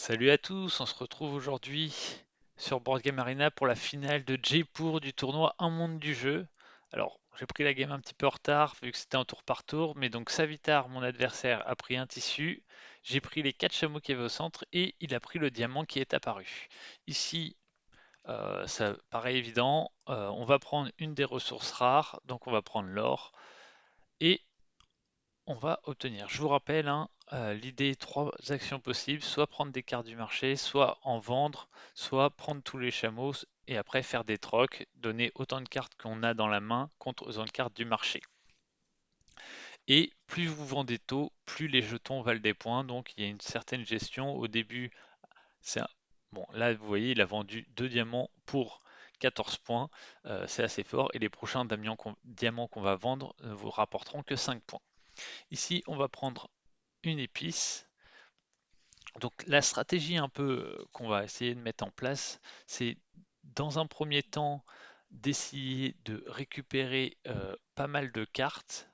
Salut à tous, on se retrouve aujourd'hui sur Board Game Arena pour la finale de Jaipur du tournoi Un Monde du Jeu. Alors, j'ai pris la game un petit peu en retard vu que c'était en tour par tour, mais donc Savitar, mon adversaire, a pris un tissu, j'ai pris les 4 chameaux qui avaient au centre et il a pris le diamant qui est apparu. Ici, ça paraît évident, on va prendre une des ressources rares, donc on va prendre l'or et on va obtenir. Je vous rappelle, hein, l'idée, trois actions possibles, soit prendre des cartes du marché, soit en vendre, soit prendre tous les chameaux et après faire des trocs, donner autant de cartes qu'on a dans la main contre autant de cartes du marché. Et plus vous vendez tôt, plus les jetons valent des points, donc il y a une certaine gestion. Au début, c'est bon, là vous voyez, il a vendu 2 diamants pour 14 points, c'est assez fort, et les prochains diamants qu'on va vendre ne vous rapporteront que 5 points. Ici, on va prendre une épice. Donc la stratégie un peu qu'on va essayer de mettre en place, c'est dans un premier temps d'essayer de récupérer pas mal de cartes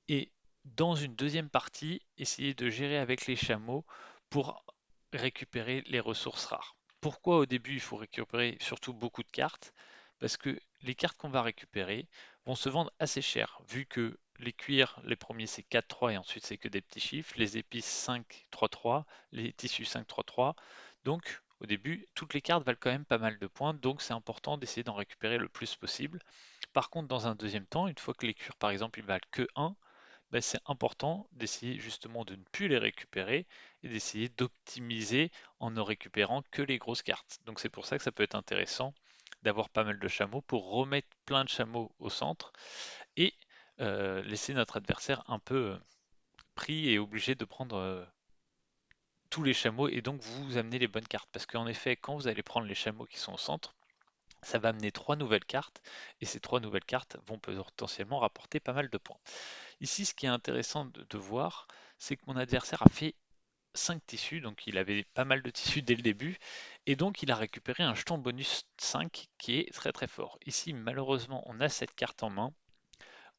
et dans une deuxième partie, essayer de gérer avec les chameaux pour récupérer les ressources rares. Pourquoi au début il faut récupérer surtout beaucoup de cartes? Parce que les cartes qu'on va récupérer vont se vendre assez cher, vu que les cuirs, les premiers c'est 4-3 et ensuite c'est que des petits chiffres, les épices 5-3-3, les tissus 5-3-3. Donc au début, toutes les cartes valent quand même pas mal de points, donc c'est important d'essayer d'en récupérer le plus possible. Par contre, dans un deuxième temps, une fois que les cuirs par exemple ils valent que 1, ben, c'est important d'essayer justement de ne plus les récupérer et d'essayer d'optimiser en ne récupérant que les grosses cartes. Donc c'est pour ça que ça peut être intéressant d'avoir pas mal de chameaux pour remettre plein de chameaux au centre et laisser notre adversaire un peu pris et obligé de prendre tous les chameaux et donc vous amener les bonnes cartes. Parce qu'en effet, quand vous allez prendre les chameaux qui sont au centre, ça va amener trois nouvelles cartes et ces trois nouvelles cartes vont potentiellement rapporter pas mal de points. Ici, ce qui est intéressant de voir, c'est que mon adversaire a fait 5 tissus, donc il avait pas mal de tissus dès le début, et donc il a récupéré un jeton bonus 5 qui est très très fort. Ici, malheureusement, on a cette carte en main,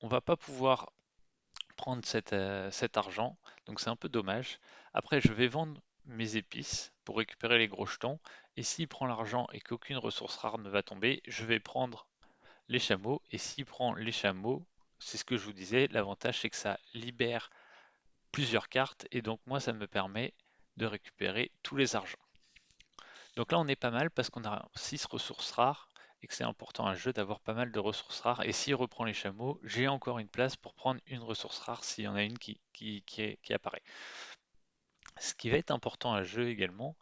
on va pas pouvoir prendre cet argent, donc c'est un peu dommage. Après, je vais vendre mes épices pour récupérer les gros jetons, et s'il prend l'argent et qu'aucune ressource rare ne va tomber, je vais prendre les chameaux, et s'il prend les chameaux, c'est ce que je vous disais, l'avantage c'est que ça libère plusieurs cartes et donc moi ça me permet de récupérer tous les argents. Donc là on est pas mal parce qu'on a 6 ressources rares et que c'est important à un jeu d'avoir pas mal de ressources rares et s'il reprend les chameaux, j'ai encore une place pour prendre une ressource rare s'il y en a une qui apparaît. Ce qui va être important à un jeu également,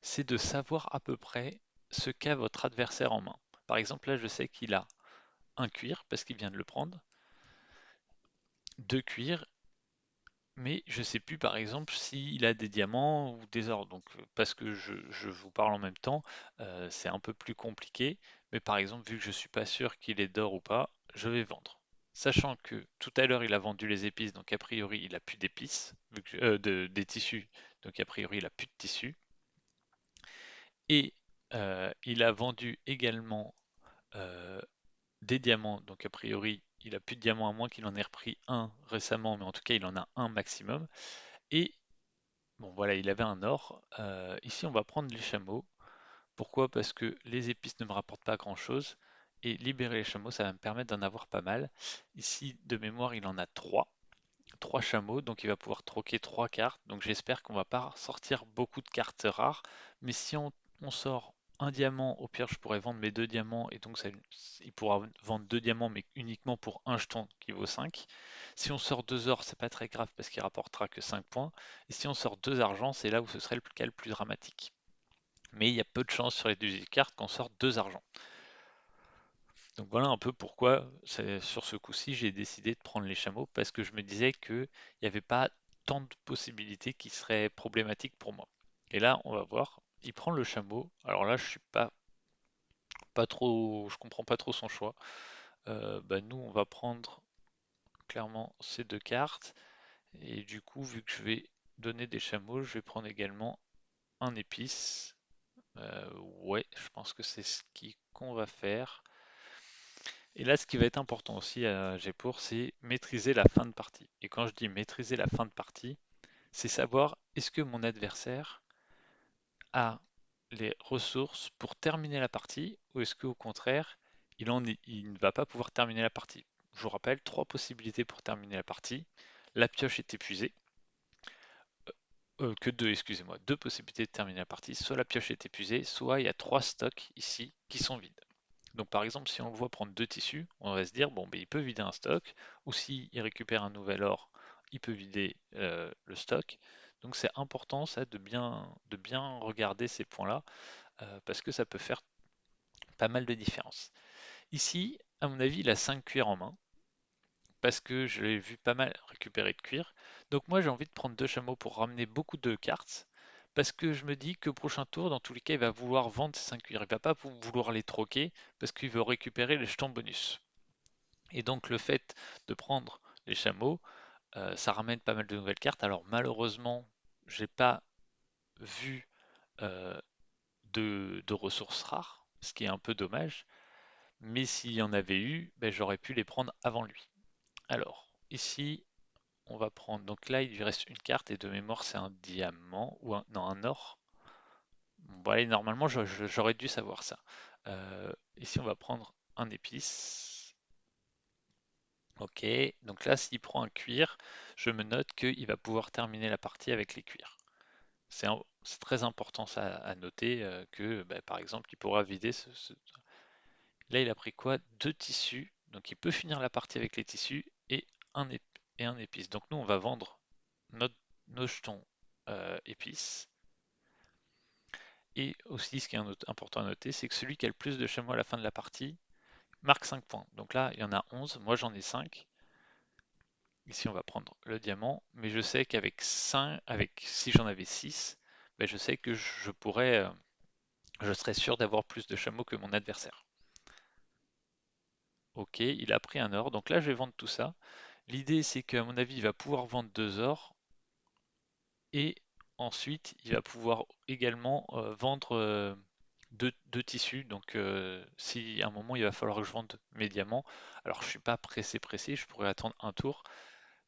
c'est de savoir à peu près ce qu'a votre adversaire en main. Par exemple là je sais qu'il a un cuir parce qu'il vient de le prendre, deux cuirs mais je sais plus par exemple s'il a des diamants ou des ors. Donc parce que je vous parle en même temps, c'est un peu plus compliqué. Mais par exemple, vu que je suis pas sûr qu'il est d'or ou pas, je vais vendre. Sachant que tout à l'heure il a vendu les épices, donc a priori il a plus d'épices, des tissus, donc a priori il a plus de tissus. Et il a vendu également euh, des diamants, donc a priori il a plus de diamants à moins qu'il en ait repris un récemment, mais en tout cas il en a un maximum. Et bon, voilà, il avait un or. Ici, on va prendre les chameaux. Pourquoi? Parce que les épices ne me rapportent pas grand-chose. Et libérer les chameaux, ça va me permettre d'en avoir pas mal. Ici, de mémoire, il en a trois. Trois chameaux, donc il va pouvoir troquer trois cartes. Donc j'espère qu'on va pas sortir beaucoup de cartes rares. Mais si on sort un diamant, au pire, je pourrais vendre mes deux diamants. Et donc il pourra vendre deux diamants, mais uniquement pour un jeton qui vaut 5. Si on sort deux or, c'est pas très grave parce qu'il rapportera que 5 points. Et si on sort deux argent, c'est là où ce serait le cas le plus dramatique. Mais il y a peu de chances sur les 18 cartes qu'on sorte deux argent. Donc voilà un peu pourquoi sur ce coup-ci j'ai décidé de prendre les chameaux parce que je me disais qu'il n'y avait pas tant de possibilités qui seraient problématiques pour moi. Et là on va voir, il prend le chameau. Alors là je suis pas trop, je comprends pas trop son choix. Bah, nous on va prendre clairement ces deux cartes et du coup vu que je vais donner des chameaux, je vais prendre également un épice. Ouais, je pense que c'est ce qu'on va faire. Et là, ce qui va être important aussi à Gepur, c'est maîtriser la fin de partie. Et quand je dis maîtriser la fin de partie, c'est savoir est-ce que mon adversaire a les ressources pour terminer la partie ou est-ce qu'au contraire, il ne va pas pouvoir terminer la partie? Je vous rappelle, trois possibilités pour terminer la partie. La pioche est épuisée. Que deux, excusez-moi. Deux possibilités de terminer la partie. Soit la pioche est épuisée, soit il y a trois stocks ici qui sont vides. Donc par exemple, si on le voit prendre deux tissus, on va se dire, bon, ben, il peut vider un stock, ou s'il récupère un nouvel or, il peut vider le stock. Donc c'est important ça de bien regarder ces points-là, parce que ça peut faire pas mal de différence. Ici, à mon avis, il a 5 cuirs en main, parce que je l'ai vu pas mal récupérer de cuir. Donc moi j'ai envie de prendre deux chameaux pour ramener beaucoup de cartes, parce que je me dis que au prochain tour, dans tous les cas, il va vouloir vendre ses 5 cuirs. Il va pas vouloir les troquer, parce qu'il veut récupérer les jetons bonus. Et donc le fait de prendre les chameaux, ça ramène pas mal de nouvelles cartes. Alors malheureusement, j'ai pas vu euh, de ressources rares, ce qui est un peu dommage. Mais s'il y en avait eu, ben, j'aurais pu les prendre avant lui. Alors, ici, on va prendre. Donc là, il lui reste une carte et de mémoire, c'est un diamant ou non, un or. Bon, allez, normalement, j'aurais dû savoir ça. Ici, on va prendre un épice. Ok, donc là, s'il prend un cuir, je me note qu'il va pouvoir terminer la partie avec les cuirs. C'est très important ça à noter que, bah, par exemple, il pourra vider Là, il a pris quoi? Deux tissus, donc il peut finir la partie avec les tissus et et un épice. Donc nous, on va vendre notre, nos jetons épices. Et aussi, ce qui est important à noter, c'est que celui qui a le plus de chameaux à la fin de la partie marque 5 points. Donc là, il y en a 11, moi j'en ai 5. Ici, on va prendre le diamant, mais je sais qu'avec 5, si j'en avais 6, ben je sais que je serais sûr d'avoir plus de chameaux que mon adversaire. Ok, il a pris un or, donc là je vais vendre tout ça. L'idée c'est qu'à mon avis, il va pouvoir vendre deux ors et ensuite il va pouvoir également vendre deux tissus. Donc si à un moment il va falloir que je vende mes diamants, alors je suis pas pressé, je pourrais attendre un tour,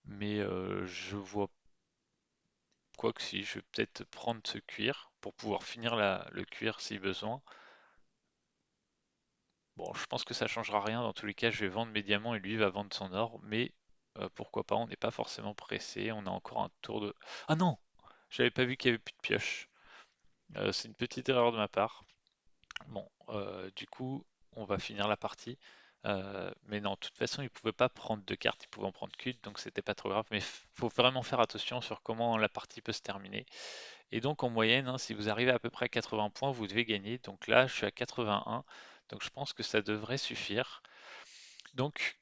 mais je vois quoi que si, je vais peut-être prendre ce cuir pour pouvoir finir le cuir si besoin. Bon, je pense que ça changera rien. Dans tous les cas, je vais vendre mes diamants et lui va vendre son or. Mais pourquoi pas, on n'est pas forcément pressé. On a encore un tour de... Ah non! J'avais pas vu qu'il y avait plus de pioche. C'est une petite erreur de ma part. Bon, du coup, on va finir la partie. Mais non, de toute façon, il pouvait pas prendre deux cartes, il pouvait en prendre qu'une, donc c'était pas trop grave. Mais faut vraiment faire attention sur comment la partie peut se terminer. Et donc en moyenne, hein, si vous arrivez à peu près à 80 points, vous devez gagner. Donc là, je suis à 81. Donc je pense que ça devrait suffire. Donc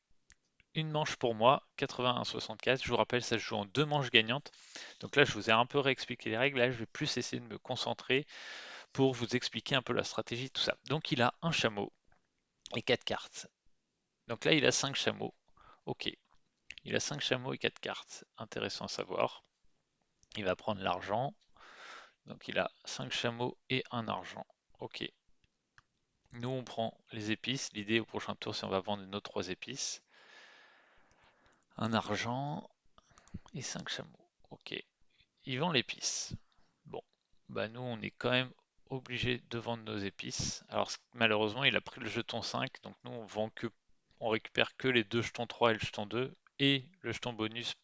une manche pour moi, 81-64. Je vous rappelle, ça se joue en deux manches gagnantes. Donc là, je vous ai un peu réexpliqué les règles. Là, je vais plus essayer de me concentrer pour vous expliquer un peu la stratégie, tout ça. Donc il a un chameau et quatre cartes. Donc là, il a 5 chameaux. Ok. Il a 5 chameaux et 4 cartes. Intéressant à savoir. Il va prendre l'argent. Donc il a 5 chameaux et un argent. Ok. Nous, on prend les épices. L'idée au prochain tour, c'est on va vendre nos 3 épices. Un argent et 5 chameaux. Ok. Il vend l'épice. Bon. Bah nous, on est quand même obligé de vendre nos épices. Alors malheureusement, il a pris le jeton 5. Donc nous, on récupère que les deux jetons 3 et le jeton 2. Et le jeton bonus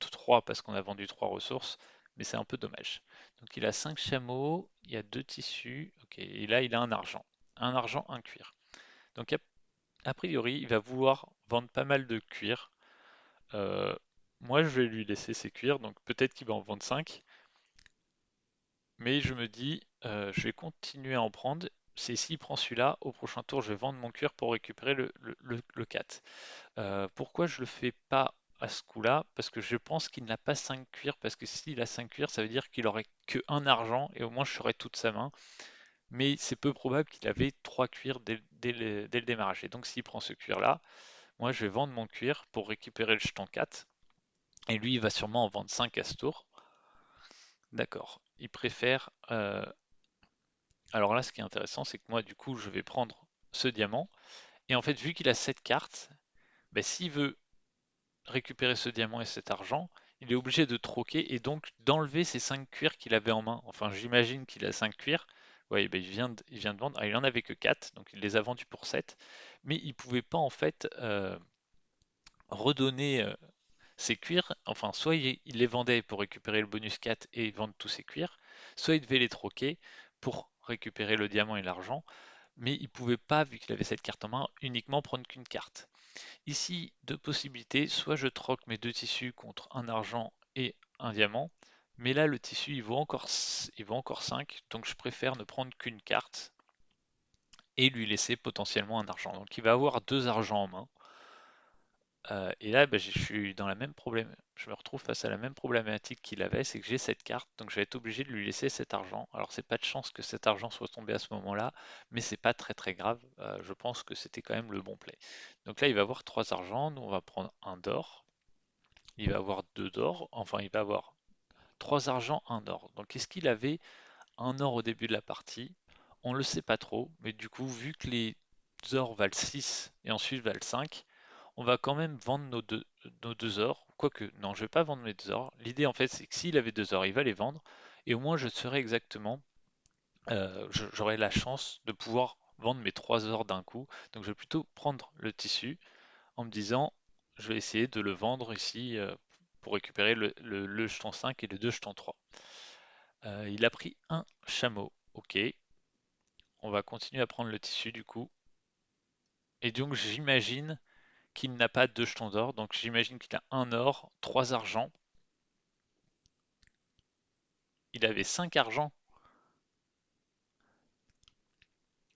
3 parce qu'on a vendu 3 ressources. Mais c'est un peu dommage. Donc il a 5 chameaux. Il y a 2 tissus. Ok. Et là, il a un argent. Un argent, un cuir. Donc a priori, il va vouloir vendre pas mal de cuir. Euh, Moi, je vais lui laisser ses cuirs, donc peut-être qu'il va en vendre 5. Mais je me dis, je vais continuer à en prendre. C'est s'il prend celui-là, au prochain tour, je vais vendre mon cuir pour récupérer le 4. Pourquoi je le fais pas à ce coup-là? Parce que je pense qu'il n'a pas 5 cuirs, parce que s'il a 5 cuirs, ça veut dire qu'il aurait que un argent, et au moins je serais toute sa main. Mais c'est peu probable qu'il avait 3 cuirs dès le démarrage. Et donc s'il prend ce cuir-là, moi, je vais vendre mon cuir pour récupérer le jeton 4. Et lui, il va sûrement en vendre 5 à ce tour. D'accord. Il préfère. Alors là, ce qui est intéressant, c'est que moi, du coup, je vais prendre ce diamant. Et en fait, vu qu'il a 7 cartes, ben, s'il veut récupérer ce diamant et cet argent, il est obligé de troquer et donc d'enlever ces 5 cuirs qu'il avait en main. Enfin, j'imagine qu'il a 5 cuirs. Oui, ben il vient de vendre. Ah, il en avait que 4, donc il les a vendus pour 7. Mais il pouvait pas en fait redonner ses cuirs. Enfin, soit il les vendait pour récupérer le bonus 4 et vendre tous ses cuirs, soit il devait les troquer pour récupérer le diamant et l'argent. Mais il pouvait pas, vu qu'il avait cette carte en main, uniquement prendre qu'une carte. Ici, deux possibilités, soit je troque mes deux tissus contre un argent et un diamant, mais là le tissu il vaut encore 5, donc je préfère ne prendre qu'une carte et lui laisser potentiellement un argent. Donc il va avoir deux argents en main. Et là, je suis dans la même problème. Je me retrouve face à la même problématique qu'il avait, c'est que j'ai cette carte, donc je vais être obligé de lui laisser cet argent. Alors c'est pas de chance que cet argent soit tombé à ce moment-là, mais c'est pas très très grave. Je pense que c'était quand même le bon play. Donc là, il va avoir trois argents. Nous, on va prendre un d'or. Il va avoir deux d'or. Enfin, il va avoir trois argents, un or. Donc est-ce qu'il avait un or au début de la partie? On le sait pas trop, mais du coup, vu que les ors valent 6 et ensuite valent 5, on va quand même vendre nos deux ors. Quoique, non, je vais pas vendre mes deux ors. L'idée, en fait, c'est que s'il avait deux ors, il va les vendre. Et au moins, je saurais exactement, j'aurai la chance de pouvoir vendre mes trois ors d'un coup. Donc, je vais plutôt prendre le tissu en me disant, je vais essayer de le vendre ici pour récupérer le jeton 5 et le 2 jetons 3. Il a pris un chameau. Ok, on va continuer à prendre le tissu du coup. Et donc, j'imagine qu'il n'a pas deux jetons d'or. Donc j'imagine qu'il a un or, trois argent. Il avait cinq argent.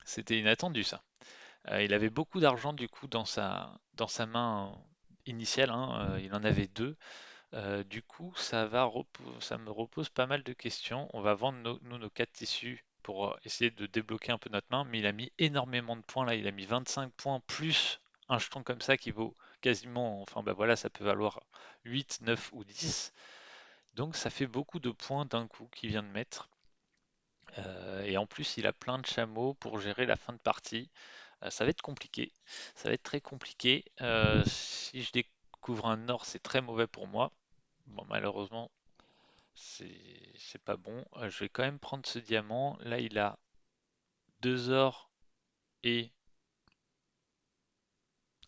C'était inattendu ça. Il avait beaucoup d'argent du coup dans sa main initiale, hein. Il en avait deux. Du coup, ça me repose pas mal de questions. On va vendre nos quatre tissus pour essayer de débloquer un peu notre main. Mais il a mis énormément de points là. Il a mis 25 points plus un jeton comme ça qui vaut quasiment, enfin bah voilà, ça peut valoir 8, 9 ou 10. Donc ça fait beaucoup de points d'un coup qu'il vient de mettre. Et en plus, il a plein de chameaux pour gérer la fin de partie. Ça va être compliqué. Ça va être très compliqué. Si je découvre un or, c'est très mauvais pour moi. Bon, malheureusement, c'est pas bon. Je vais quand même prendre ce diamant. Là, il a deux ors et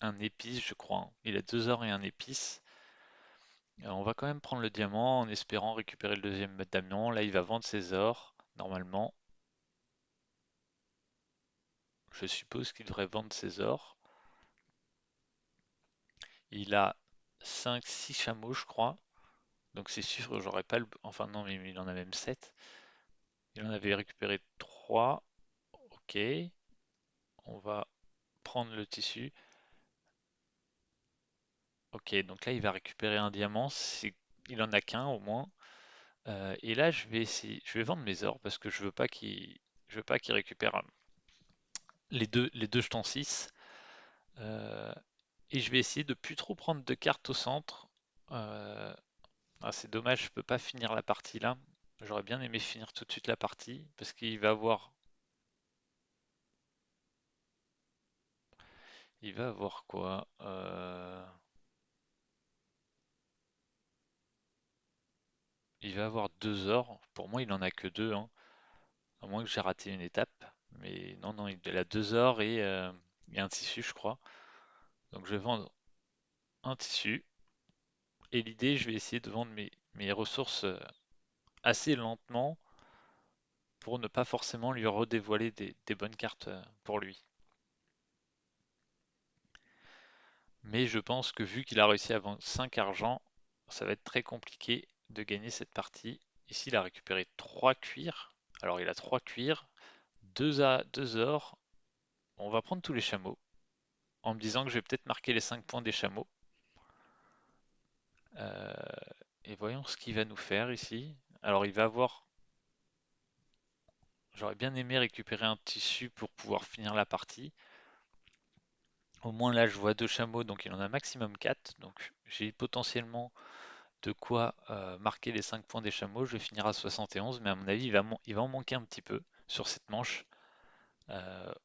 un épice, je crois, hein. Il a deux ors et un épice. On va quand même prendre le diamant en espérant récupérer le deuxième diamant. Là, il va vendre ses ors, normalement. Je suppose qu'il devrait vendre ses ors. Il a 5, 6 chameaux, je crois. Donc c'est sûr, j'aurais pas le... Enfin non, mais il en a même 7. Il en avait récupéré 3. Ok. On va prendre le tissu. Ok, donc là, il va récupérer un diamant. Il en a qu'un au moins. Et là, je vais essayer... Je vais vendre mes ors parce que je veux pas qu'il récupère les deux jetons 6. Euh, Et je vais essayer de plus trop prendre de cartes au centre. Euh, c'est dommage, je peux pas finir la partie là. J'aurais bien aimé finir tout de suite la partie parce il va avoir quoi? Il va avoir deux ors. Pour moi, il en a que deux, hein. À moins que j'ai raté une étape. Mais non, non, il a deux ors et un tissu, je crois. Donc je vais vendre un tissu. Et l'idée, je vais essayer de vendre mes ressources assez lentement pour ne pas forcément lui redévoiler des bonnes cartes pour lui. Mais je pense que vu qu'il a réussi à vendre 5 argent, ça va être très compliqué de gagner cette partie. Ici, il a récupéré 3 cuirs. Alors, il a 3 cuirs, 2 ors. On va prendre tous les chameaux en me disant que je vais peut-être marquer les 5 points des chameaux. Euh, et voyons ce qu'il va nous faire ici. Alors, il va avoir... J'aurais bien aimé récupérer un tissu pour pouvoir finir la partie. Au moins là, je vois deux chameaux, donc il en a maximum 4. Donc j'ai potentiellement de quoi marquer les 5 points des chameaux. Je vais finir à 71, mais à mon avis, il va en manquer un petit peu sur cette manche.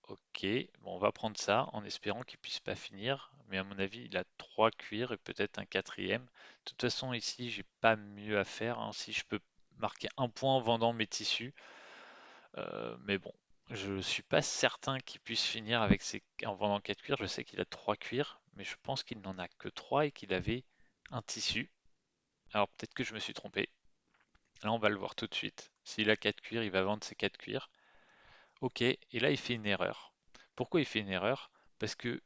Ok, bon, on va prendre ça en espérant qu'il puisse pas finir. Mais à mon avis, il a trois cuirs et peut-être un quatrième. De toute façon, ici, j'ai pas mieux à faire, hein. Si je peux marquer un point en vendant mes tissus, mais bon, je suis pas certain qu'il puisse finir avec en vendant quatre cuirs. Je sais qu'il a trois cuirs, mais je pense qu'il n'en a que trois et qu'il avait un tissu. Alors peut-être que je me suis trompé. Là, on va le voir tout de suite. S'il a quatre cuirs, il va vendre ses quatre cuirs. Ok, et là il fait une erreur. Pourquoi il fait une erreur? Parce que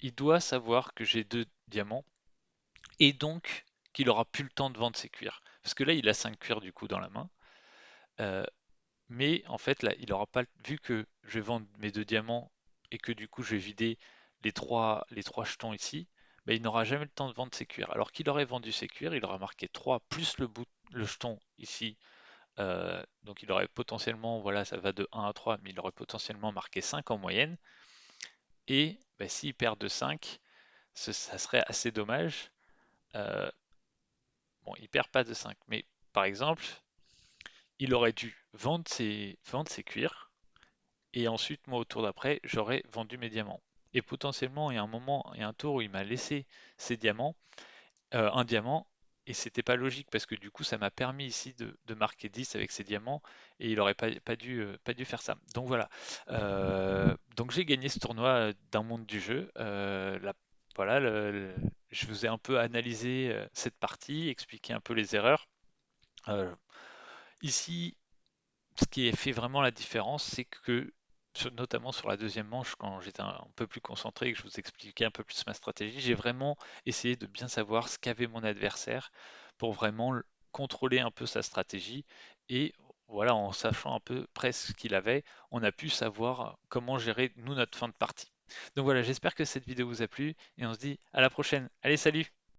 il doit savoir que j'ai deux diamants et donc qu'il aura plus le temps de vendre ses cuirs. Parce que là il a 5 cuirs du coup dans la main. Euh, mais en fait là il aura pas vu que je vais vendre mes deux diamants et que du coup je vais vider les trois jetons ici, ben, il n'aura jamais le temps de vendre ses cuirs. Alors qu'il aurait vendu ses cuirs, il aura marqué 3 plus le jeton ici. Donc il aurait potentiellement, voilà, ça va de 1 à 3, mais il aurait potentiellement marqué 5 en moyenne. Et bah, s'il perd de 5, ça serait assez dommage. Euh, bon, il perd pas de 5, mais par exemple, il aurait dû vendre ses cuirs, et ensuite, moi, au tour d'après, j'aurais vendu mes diamants. Et potentiellement, il y a un moment, il y a un tour où il m'a laissé ses diamants, un diamant, et c'était pas logique parce que du coup, ça m'a permis ici de marquer 10 avec ses diamants, et il aurait pas dû faire ça. Donc voilà. Donc j'ai gagné ce tournoi d'un monde du jeu. Voilà, je vous ai un peu analysé cette partie, expliqué un peu les erreurs. Euh, Ici, ce qui a fait vraiment la différence, c'est que, notamment sur la deuxième manche, quand j'étais un peu plus concentré et que je vous expliquais un peu plus ma stratégie, j'ai vraiment essayé de bien savoir ce qu'avait mon adversaire pour vraiment contrôler un peu sa stratégie. Et voilà, en sachant un peu presque ce qu'il avait, on a pu savoir comment gérer, nous, notre fin de partie. Donc voilà, j'espère que cette vidéo vous a plu et on se dit à la prochaine. Allez, salut!